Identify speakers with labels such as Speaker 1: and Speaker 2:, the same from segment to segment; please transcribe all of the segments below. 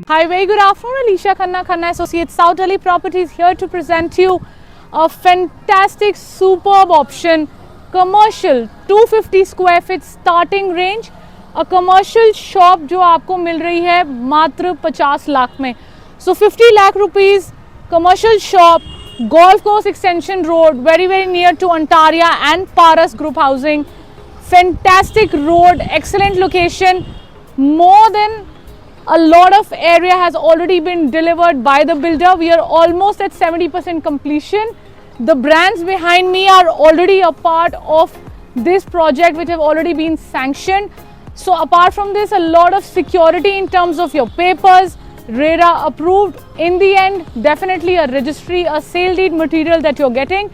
Speaker 1: Hi, very good afternoon. Alicia Khanna Associates, South Delhi Properties here to present you a fantastic, superb option, commercial 250 square feet starting range, a commercial shop जो आपको मिल रही है मात्र 50 लाख में. So 50 lakh rupees, commercial shop, golf course extension road, very near to Ontaria and Paras Group Housing. Fantastic road, excellent location, more than a lot of area has already been delivered by the builder. We are almost at 70% completion. The brands behind me are already a part of this project which have already been sanctioned. So apart from this, a lot of security in terms of your papers, RERA approved. In the end, definitely a registry, a sale deed material that you're getting.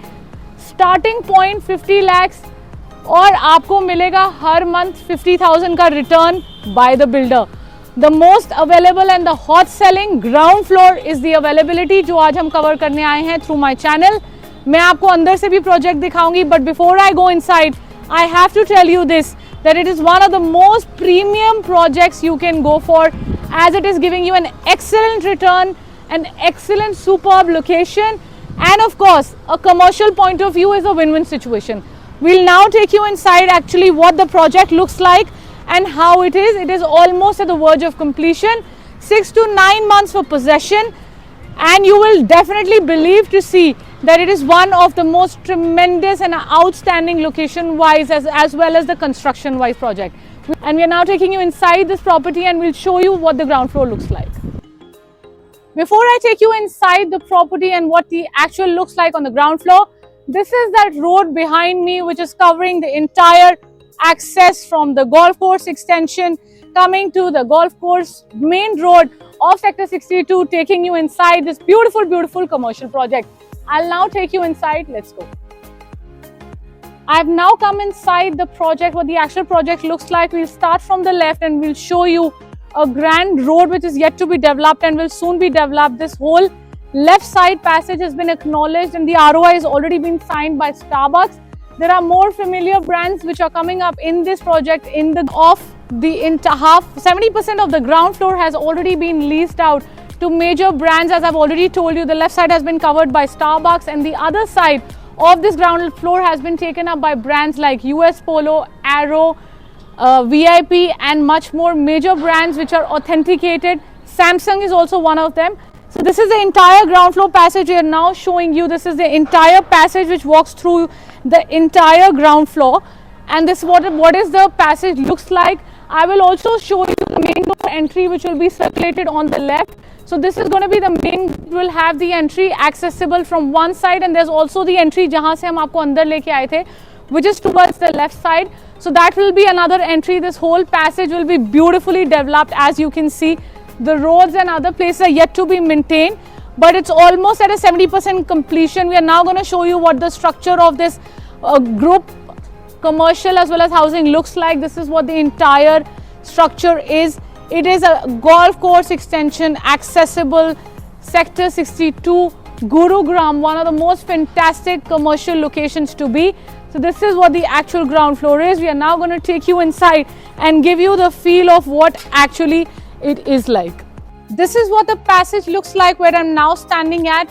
Speaker 1: Starting point 50 lakhs और आपको मिलेगा हर month 50,000 का return by the builder. The most available and the hot selling ground floor is the availability जो आज हम cover करने आए हैं through my channel. मैं आपको अंदर से भी project दिखाऊंगी, but before I go inside, I have to tell you this, that it is one of the most premium projects you can go for, as it is giving you an excellent return, an excellent superb location, and of course a commercial point of view is a win-win situation. We'll now take you inside actually what the project looks like and how it is. It is almost at the verge of completion, 6 to 9 months for possession, and you will definitely believe to see that it is one of the most tremendous and outstanding location wise as well as the construction wise project. And we are now taking you inside this property and we'll show you what the ground floor looks like. Before I take you inside the property and what the actual looks like on the ground floor, this is that road behind me which is covering the entire access from the golf course extension coming to the golf course main road of sector 62, taking you inside this beautiful commercial project. I'll now take you inside. Let's go. I've now come inside the project, what the actual project looks like. We'll start from the left and we'll show you a grand road which is yet to be developed and will soon be developed. This whole left side passage has been acknowledged and the ROI has already been signed by Starbucks. There are more familiar brands which are coming up in this project. In the half 70% of the ground floor has already been leased out to major brands. As I've already told you, the left side has been covered by Starbucks and the other side of this ground floor has been taken up by brands like US Polo, Arrow, VIP and much more major brands which are authenticated. Samsung is also one of them. So this is the entire ground floor passage we are now showing you. This is the entire passage which walks through the entire ground floor, and this what is the passage looks like. I will also show you the main door entry which will be circulated on the left. So this is going to be the main, will have the entry accessible from one side, and there's also the entry जहाँ से हम आपको अंदर लेके आए थे, which is towards the left side. So that will be another entry. This whole passage will be beautifully developed. As you can see, the roads and other places are yet to be maintained, but it's almost at a 70% completion. We are now going to show you what the structure of this group commercial as well as housing looks like. This is what the entire structure is. It is a golf course extension, accessible, sector 62, Gurugram, one of the most fantastic commercial locations to be. So this is what the actual ground floor is. We are now going to take you inside and give you the feel of what actually it is like. This is what the passage looks like where I'm now standing at.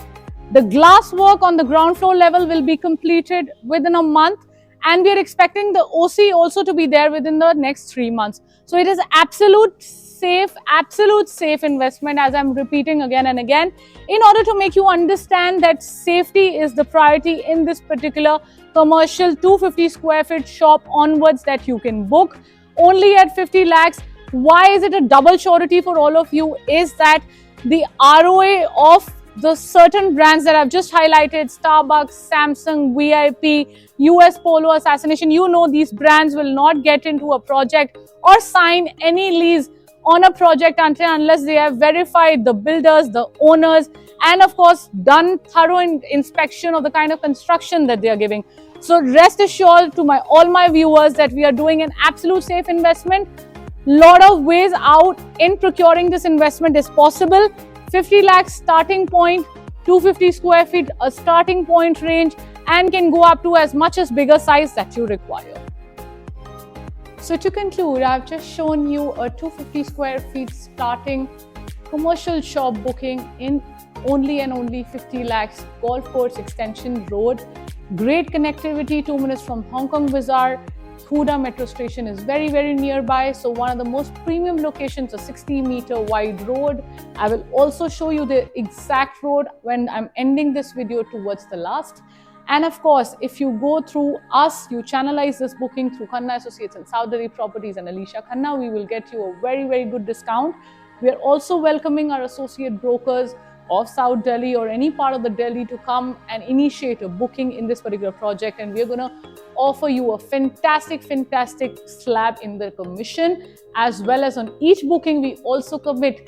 Speaker 1: The glass work on the ground floor level will be completed within a month, and we are expecting the OC also to be there within the next 3 months. So it is absolute safe investment, as I'm repeating again and again, in order to make you understand that safety is the priority in this particular commercial 250 square feet shop onwards that you can book only at 50 lakhs. Why is it a double surety for all of you? Is that the ROA of the certain brands that I've just highlighted, Starbucks, Samsung, VIP, US Polo, Assassination, you know these brands will not get into a project or sign any lease on a project unless they have verified the builders, the owners, and of course done thorough inspection of the kind of construction that they are giving. So rest assured to all my viewers that we are doing an absolute safe investment. Lot of ways out in procuring this investment is possible. 50 lakhs starting point, 250 square feet a starting point range, and can go up to as much as bigger size that you require. So to conclude, I've just shown you a 250 square feet starting commercial shop booking in only and only 50 lakhs, Golf Course Extension Road. Great connectivity, 2 minutes from Hong Kong Bazaar. Huda metro station is very, very nearby. So one of the most premium locations, a 60-meter wide road. I will also show you the exact road when I'm ending this video towards the last. And of course, if you go through us, you channelize this booking through Khanna Associates and South Delhi Properties and Alisha Khanna, we will get you a very, very good discount. We are also welcoming our associate brokers of South Delhi or any part of the Delhi to come and initiate a booking in this particular project, and we're going to offer you a fantastic slab in the commission, as well as on each booking we also commit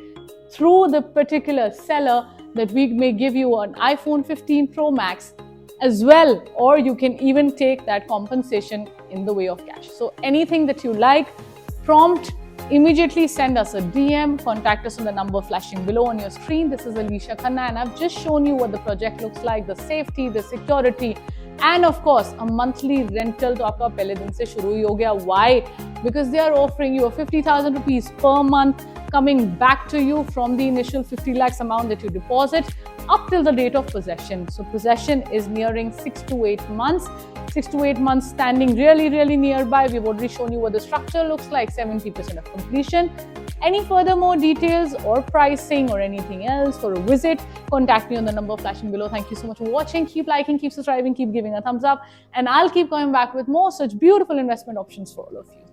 Speaker 1: through the particular seller that we may give you an iPhone 15 Pro Max as well, or you can even take that compensation in the way of cash. So anything that you like, prompt, immediately send us a DM, contact us on the number flashing below on your screen. This is Alisha Khanna, and I've just shown you what the project looks like, the safety, the security, and of course a monthly rental to aapka pehle din se shuru hi ho gaya. Why? Because they are offering you a 50,000 rupees per month coming back to you from the initial 50 lakhs amount that you deposit up till the date of possession. So possession is nearing 6 to 8 months. 6 to 8 months standing really, really nearby. We've already shown you what the structure looks like, 70% of completion. Any further more details or pricing or anything else for a visit, contact me on the number flashing below. Thank you so much for watching. Keep liking, keep subscribing, keep giving a thumbs up, and I'll keep coming back with more such beautiful investment options for all of you.